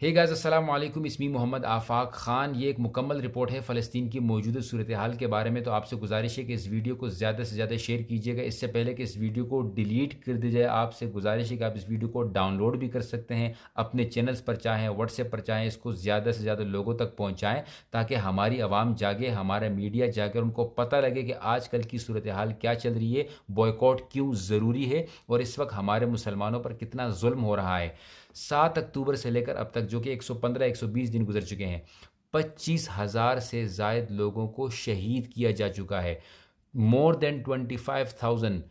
Hey guys अस्सलाम वालेकुम इसमी मोहम्मद आफाक ख़ान। ये एक मुकम्मल रिपोर्ट है फ़लस्तीन की मौजूदा सूरत हाल के बारे में। तो आपसे गुजारिश है कि इस वीडियो को ज़्यादा से ज़्यादा शेयर कीजिएगा। इससे पहले कि इस वीडियो को डिलीट कर दी जाए, आपसे गुजारिश है कि आप इस वीडियो को डाउनलोड भी कर सकते हैं, अपने चैनल्स पर चाहें, व्हाट्सएप पर चाहें, इसको ज़्यादा से ज़्यादा लोगों तक पहुँचाएँ ताकि हमारी आवाम जागे, हमारा मीडिया जागे और उनको पता लगे कि आजकल की सूरत हाल क्या चल रही है, बॉयकॉट क्यों ज़रूरी है और इस वक्त हमारे मुसलमानों पर कितना जुल्म हो रहा है। 7 अक्टूबर से लेकर अब तक, जो कि 115-120 दिन गुजर चुके हैं, 25,000 से ज़ायद लोगों को शहीद किया जा चुका है। मोर देन 25,000,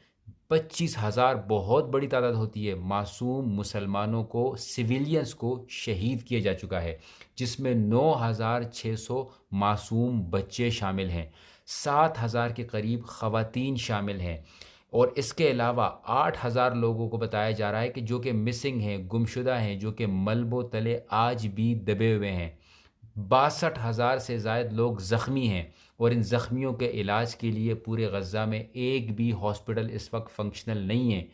25,000 बहुत बड़ी तादाद होती है। मासूम मुसलमानों को, सिविलियंस को शहीद किया जा चुका है, जिसमें 9,600 मासूम बच्चे शामिल हैं, 7,000 के करीब ख़वातीन शामिल हैं और इसके अलावा 8,000 लोगों को बताया जा रहा है कि जो कि मिसिंग हैं, गुमशुदा हैं, जो कि मलबों तले आज भी दबे हुए हैं। 62,000 से ज़ायद लोग ज़ख्मी हैं और इन ज़ख्मियों के इलाज के लिए पूरे गज़ा में एक भी हॉस्पिटल इस वक्त फंक्शनल नहीं है।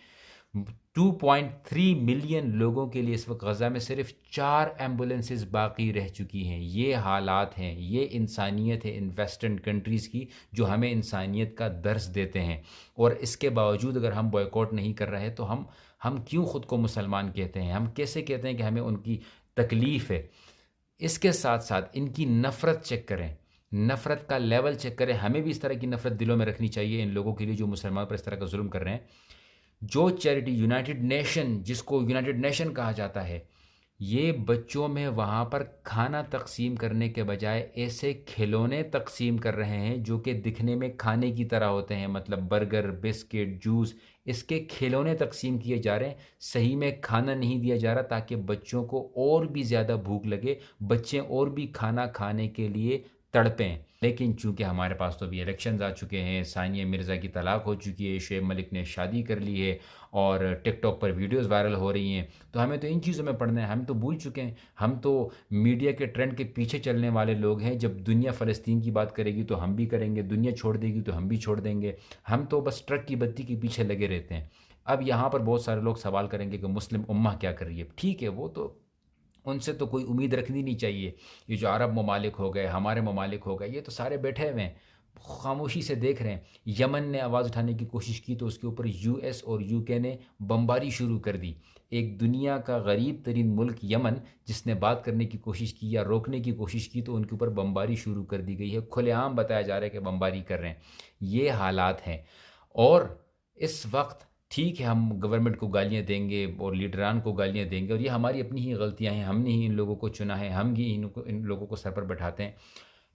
2.3 मिलियन लोगों के लिए इस वक्त गज़ा में सिर्फ 4 एम्बुलेंसेस बाकी रह चुकी हैं। ये हालात हैं, ये इंसानियत है इन वेस्टर्न कंट्रीज़ की, जो हमें इंसानियत का दर्स देते हैं। और इसके बावजूद अगर हम बॉयकॉट नहीं कर रहे तो हम क्यों ख़ुद को मुसलमान कहते हैं? हम कैसे कहते हैं कि हमें उनकी तकलीफ़ है? इसके साथ साथ इनकी नफ़रत चेक करें, नफ़रत का लेवल चेक करें। हमें भी इस तरह की नफ़रत दिलों में रखनी चाहिए इन लोगों के लिए जो मुसलमान पर इस तरह का जुल्म कर रहे हैं। जो चैरिटी यूनाइटेड नेशन, जिसको यूनाइटेड नेशन कहा जाता है, ये बच्चों में वहाँ पर खाना तक़सीम करने के बजाय ऐसे खिलौने तक़सीम कर रहे हैं जो कि दिखने में खाने की तरह होते हैं, मतलब बर्गर, बिस्किट, जूस, इसके खिलौने तक़सीम किए जा रहे हैं। सही में खाना नहीं दिया जा रहा ताकि बच्चों को और भी ज़्यादा भूख लगे, बच्चे और भी खाना खाने के लिए तड़पें। लेकिन चूँकि हमारे पास तो अभी इलेक्शंस आ चुके हैं, सानिया मिर्ज़ा की तलाक हो चुकी है, शुएब मलिक ने शादी कर ली है और टिकटॉक पर वीडियोस वायरल हो रही हैं, तो हमें तो इन चीज़ों में पड़ना है। हम तो भूल चुके हैं, हम तो मीडिया के ट्रेंड के पीछे चलने वाले लोग हैं। जब दुनिया फ़लस्तीन की बात करेगी तो हम भी करेंगे, दुनिया छोड़ देगी तो हम भी छोड़ देंगे। हम तो बस ट्रक की बत्ती के पीछे लगे रहते हैं। अब यहाँ पर बहुत सारे लोग सवाल करेंगे कि मुस्लिम उम्मा क्या कर रही है? ठीक है, वो तो उनसे तो कोई उम्मीद रखनी नहीं चाहिए। ये जो अरब ममालिक हो गए, हमारे ममालिक हो गए, ये तो सारे बैठे हुए हैं, खामोशी से देख रहे हैं। यमन ने आवाज़ उठाने की कोशिश की तो उसके ऊपर यूएस और यूके ने बमबारी शुरू कर दी। एक दुनिया का गरीब तरीन मुल्क यमन, जिसने बात करने की कोशिश की या रोकने की कोशिश की तो उनके ऊपर बमबारी शुरू कर दी गई है। खुलेआम बताया जा रहा है कि बमबारी कर रहे हैं। ये हालात हैं और इस वक्त ठीक है, हम गवर्नमेंट को गालियाँ देंगे और लीडरान को गालियाँ देंगे और ये हमारी अपनी ही गलतियाँ हैं। हमने ही इन लोगों को चुना है, हम ही इन लोगों को सर पर बैठाते हैं।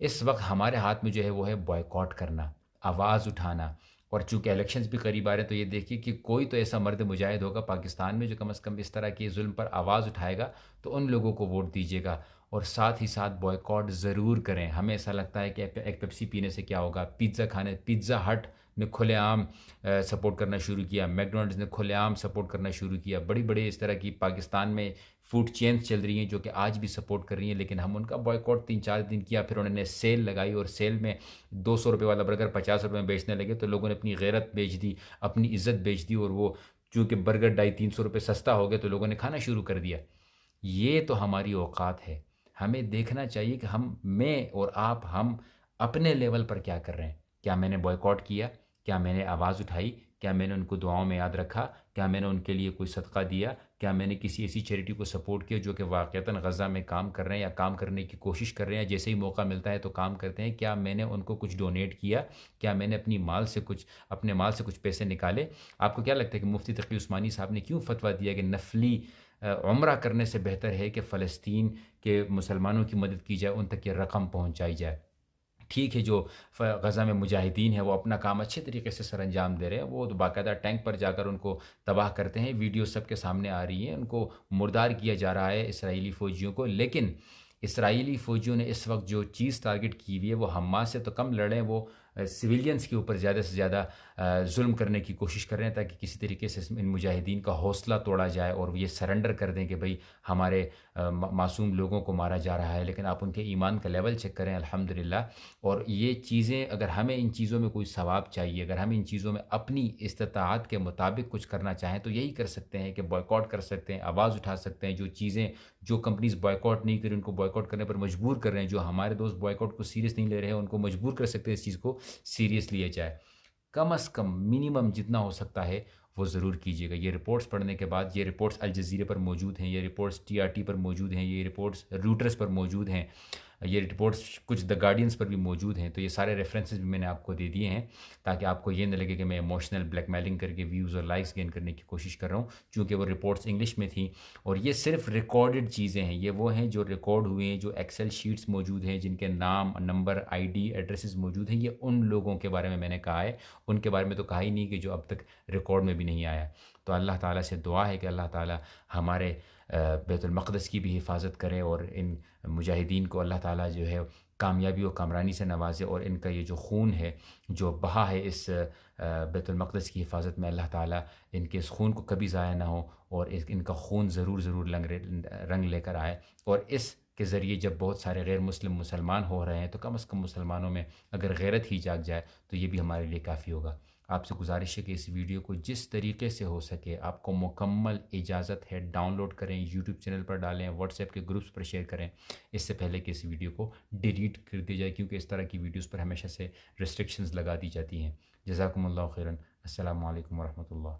इस वक्त हमारे हाथ में जो है वो है बॉयकॉट करना, आवाज़ उठाना। और चूँकि इलेक्शंस भी करीब आ रहे हैं तो ये देखिए कि कोई तो ऐसा मर्द मुजाहिद होगा पाकिस्तान में जो कम से कम इस तरह के जुल्म पर आवाज़ उठाएगा, तो उन लोगों को वोट दीजिएगा और साथ ही साथ बॉयकॉट ज़रूर करें। हमें ऐसा लगता है कि एक पेप्सी पीने से क्या होगा? पिज़्ज़ा हट ने खुलेआम सपोर्ट करना शुरू किया, मैकडॉनल्ड्स ने खुलेआम सपोर्ट करना शुरू किया। बड़ी-बड़ी इस तरह की पाकिस्तान में फूड चेन्स चल रही हैं जो कि आज भी सपोर्ट कर रही हैं, लेकिन हम उनका बॉयकॉट 3-4 दिन किया, फिर उन्होंने सेल लगाई और सेल में ₹200 वाला बर्गर ₹50 में बेचने लगे, तो लोगों ने अपनी गैरत बेच दी, अपनी इज़्ज़त बेच दी और वो चूँकि बर्गर ₹250-300 सस्ता हो गया तो लोगों ने खाना शुरू कर दिया। ये तो हमारी औकात है। हमें देखना चाहिए कि मैं और आप, हम अपने लेवल पर क्या कर रहे हैं। क्या मैंने बॉयकॉट किया? क्या मैंने आवाज़ उठाई? क्या मैंने उनको दुआओं में याद रखा? क्या मैंने उनके लिए कोई सदका दिया? क्या मैंने किसी ऐसी चैरिटी को सपोर्ट किया जो कि वाक़ईतन गज़ा में काम कर रहे हैं या काम करने की कोशिश कर रहे हैं, जैसे ही मौका मिलता है तो काम करते हैं? क्या मैंने उनको कुछ डोनेट किया? क्या मैंने अपने माल से कुछ पैसे निकाले? आपको क्या लगता है कि मुफ्ती तकी उस्मानी साहब ने क्यों फ़तवा दिया कि नफ़ली उम्रा करने से बेहतर है कि फ़लस्तीन के मुसलमानों की मदद की जाए, उन तक ये रकम पहुँचाई जाए? ठीक है, जो गज़ा में मुजाहिदीन हैं वो अपना काम अच्छे तरीके से सरअंजाम दे रहे हैं, वो तो बाकायदा टैंक पर जाकर उनको तबाह करते हैं। वीडियो सबके सामने आ रही हैं, उनको मुर्दार किया जा रहा है इसराइली फ़ौजियों को। लेकिन इसराइली फ़ौजियों ने इस वक्त जो चीज़ टारगेट की हुई है वो हमास से तो कम लड़े, वो सिविलियंस के ऊपर ज़्यादा से ज़्यादा जुल्म करने की कोशिश कर रहे हैं, ताकि किसी तरीके से इन मुजाहिदीन का हौसला तोड़ा जाए और ये सरेंडर कर दें कि भाई हमारे मासूम लोगों को मारा जा रहा है। लेकिन आप उनके ईमान का लेवल चेक करें, अल्हम्दुलिल्लाह। और ये चीज़ें, अगर हमें इन चीज़ों में कोई सवाब चाहिए, अगर हम इन चीज़ों में अपनी इस्तिताअत के मुताबिक कुछ करना चाहें, तो यही कर सकते हैं कि बॉयकॉट कर सकते हैं, आवाज़ उठा सकते हैं। जो चीज़ें, जो कंपनीज़ बॉयकॉट नहीं कर रही, उनको बॉयकॉट करने पर मजबूर कर रहे हैं। जो हमारे दोस्त बॉयकॉट को सीरियस नहीं ले रहे हैं, उनको मजबूर कर सकते हैं इस चीज़ को सीरियस लिया जाए। कम अज़ कम मिनिमम जितना हो सकता है वो ज़रूर कीजिएगा। ये रिपोर्ट्स पढ़ने के बाद, ये रिपोर्ट्स अल जज़ीरा पर मौजूद हैं, ये रिपोर्ट्स टीआरटी पर मौजूद हैं, ये रिपोर्ट्स रूटर्स पर मौजूद हैं, ये रिपोर्ट्स कुछ द गार्डियंस पर भी मौजूद हैं। तो ये सारे रेफरेंसेस भी मैंने आपको दे दिए हैं, ताकि आपको ये न लगे कि मैं इमोशनल ब्लैकमेलिंग करके व्यूज़ और लाइक्स गेन करने की कोशिश कर रहा हूँ। चूँकि वो रिपोर्ट्स इंग्लिश में थी और ये सिर्फ रिकॉर्डेड चीज़ें हैं। ये वो हैं जो रिकॉर्ड हुए हैं, जो एक्सेल शीट्स मौजूद हैं, जिनके नाम, नंबर, आईडी, एड्रेसेस मौजूद हैं। ये उन लोगों के बारे में मैंने कहा है, उनके बारे में तो कहा ही नहीं कि जो अब तक रिकॉर्ड में भी नहीं आया। तो अल्लाह ताला से दुआ है कि अल्लाह ताला हमारे बैतुल मक़दस की भी हिफाजत करे और इन मुजाहिदीन को अल्लाह ताला जो है कामयाबी और कामरानी से नवाजे, और इनका ये जो खून है जो बहा है इस बैतुल मक़दस की हिफाजत में, अल्लाह ताला इनके इस खून को कभी ज़ाया ना हो और इनका खून ज़रूर रंग लेकर आए। और इस के ज़रिए जब बहुत सारे गैर मुस्लिम मुसलमान हो रहे हैं, तो कम से कम मुसलमानों में अगर गैरत ही जाग जाए तो ये भी हमारे लिए काफ़ी होगा। आपसे गुजारिश है कि इस वीडियो को जिस तरीके से हो सके, आपको मुकम्मल इजाज़त है, डाउनलोड करें, यूट्यूब चैनल पर डालें, व्हाट्सएप के ग्रुप्स पर शेयर करें, इससे पहले कि इस वीडियो को डिलीट कर दिया जाए, क्योंकि इस तरह की वीडियोस पर हमेशा से रिस्ट्रिक्शंस लगा दी जाती हैं। जज़ाकुमुल्लाहु खैरन। अस्सलामु अलैकुम वरहमतुल्लाह।